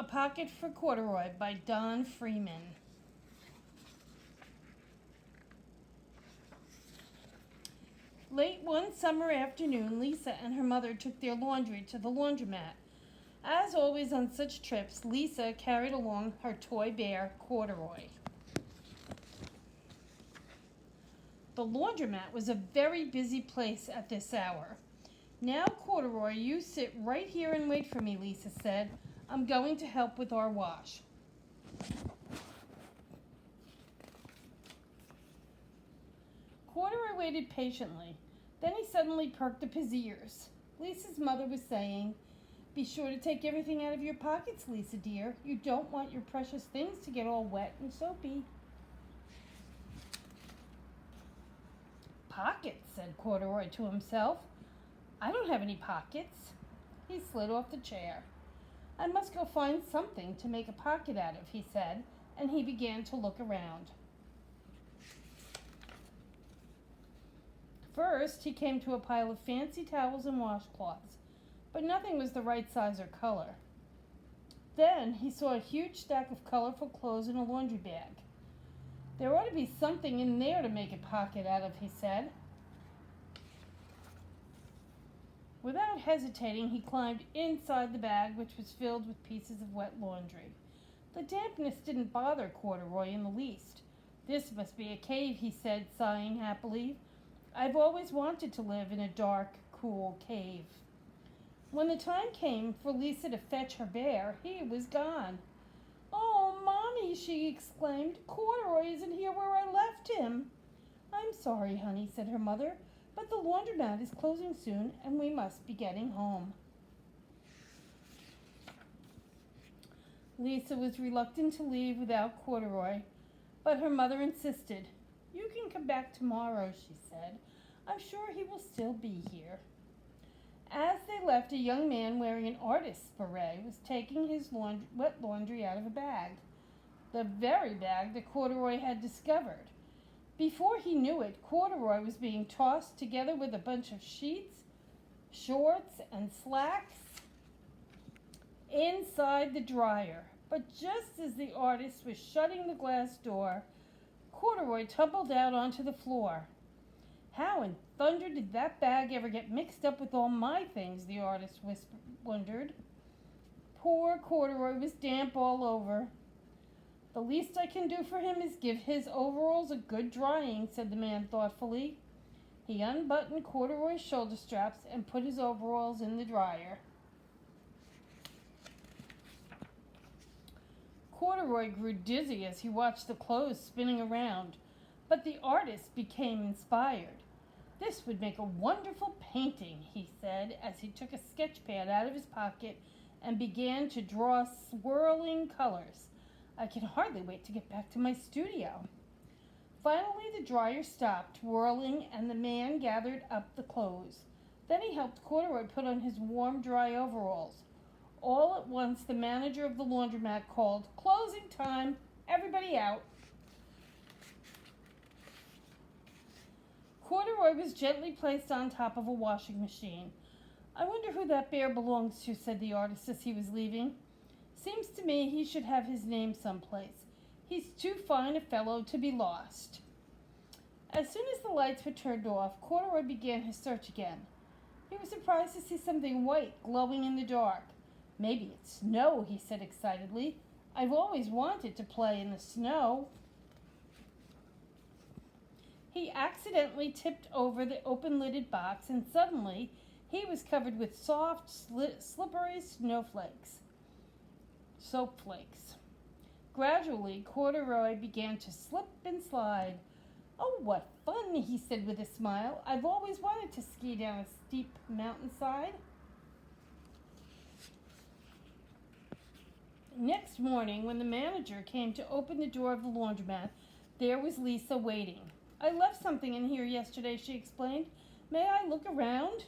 A Pocket for Corduroy by Don Freeman. Late one summer afternoon, Lisa and her mother took their laundry to the laundromat. As always on such trips, Lisa carried along her toy bear, Corduroy. The laundromat was a very busy place at this hour. "Now, Corduroy, you sit right here and wait for me," Lisa said. "I'm going to help with our wash." Corduroy waited patiently. Then he suddenly perked up his ears. Lisa's mother was saying, "Be sure to take everything out of your pockets, Lisa dear. You don't want your precious things to get all wet and soapy." "Pockets," said Corduroy to himself. "I don't have any pockets." He slid off the chair. "I must go find something to make a pocket out of," he said, and he began to look around. First, he came to a pile of fancy towels and washcloths, but nothing was the right size or color. Then he saw a huge stack of colorful clothes in a laundry bag. "There ought to be something in there to make a pocket out of," he said. Without hesitating, he climbed inside the bag, which was filled with pieces of wet laundry. The dampness didn't bother Corduroy in the least. "This must be a cave," he said, sighing happily. "I've always wanted to live in a dark, cool cave." When the time came for Lisa to fetch her bear, he was gone. "Oh, Mommy," she exclaimed, "Corduroy isn't here where I left him." "I'm sorry, honey," said her mother, "but the laundromat is closing soon and we must be getting home." Lisa was reluctant to leave without Corduroy, but her mother insisted. "You can come back tomorrow," she said. "I'm sure he will still be here." As they left, a young man wearing an artist's beret was taking his wet laundry out of a bag. The very bag that Corduroy had discovered. Before he knew it, Corduroy was being tossed together with a bunch of sheets, shorts, and slacks inside the dryer. But just as the artist was shutting the glass door, Corduroy tumbled out onto the floor. "How in thunder did that bag ever get mixed up with all my things?" the artist wondered. Poor Corduroy was damp all over. "The least I can do for him is give his overalls a good drying," said the man thoughtfully. He unbuttoned Corduroy's shoulder straps and put his overalls in the dryer. Corduroy grew dizzy as he watched the clothes spinning around, but the artist became inspired. "This would make a wonderful painting," he said as he took a sketch pad out of his pocket and began to draw swirling colors. "I can hardly wait to get back to my studio." Finally, the dryer stopped whirling and the man gathered up the clothes. Then he helped Corduroy put on his warm, dry overalls. All at once, the manager of the laundromat called, "Closing time! Everybody out!" Corduroy was gently placed on top of a washing machine. "I wonder who that bear belongs to," said the artist as he was leaving. "Seems to me he should have his name someplace. He's too fine a fellow to be lost." As soon as the lights were turned off, Corduroy began his search again. He was surprised to see something white glowing in the dark. "Maybe it's snow," he said excitedly. "I've always wanted to play in the snow." He accidentally tipped over the open-lidded box, and suddenly he was covered with soft, slippery soap flakes. Gradually, Corduroy began to slip and slide. "Oh, what fun," he said with a smile. "I've always wanted to ski down a steep mountainside." Next morning, when the manager came to open the door of the laundromat, there was Lisa waiting. "I left something in here yesterday," she explained. "May I look around?"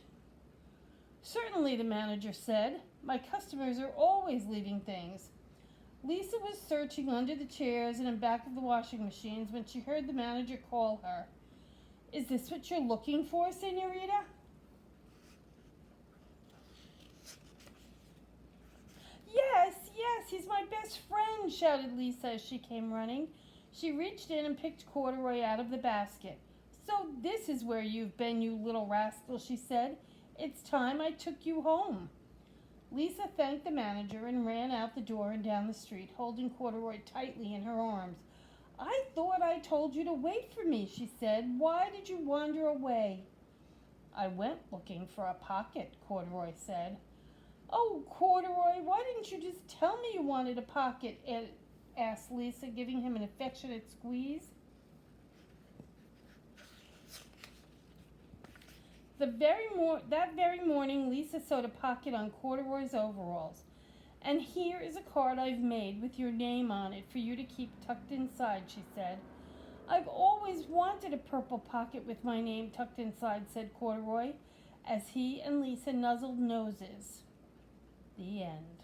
"Certainly," the manager said. "My customers are always leaving things." Lisa was searching under the chairs and in back of the washing machines when she heard the manager call her. "Is this what you're looking for, señorita?" Yes, he's shouted Lisa as she came running. She reached in and picked Corduroy out of the basket. "So this is where you've been, you little rascal," she said. "It's time I took you home." Lisa thanked the manager and ran out the door and down the street, holding Corduroy tightly in her arms. "I thought I told you to wait for me," she said. "Why did you wander away?" "I went looking for a pocket," Corduroy said. "Oh, Corduroy, why didn't you just tell me you wanted a pocket?" asked Lisa, giving him an affectionate squeeze. That very morning, Lisa sewed a pocket on Corduroy's overalls. "And here is a card I've made with your name on it for you to keep tucked inside," she said. "I've always wanted a purple pocket with my name tucked inside," said Corduroy, as he and Lisa nuzzled noses. The end.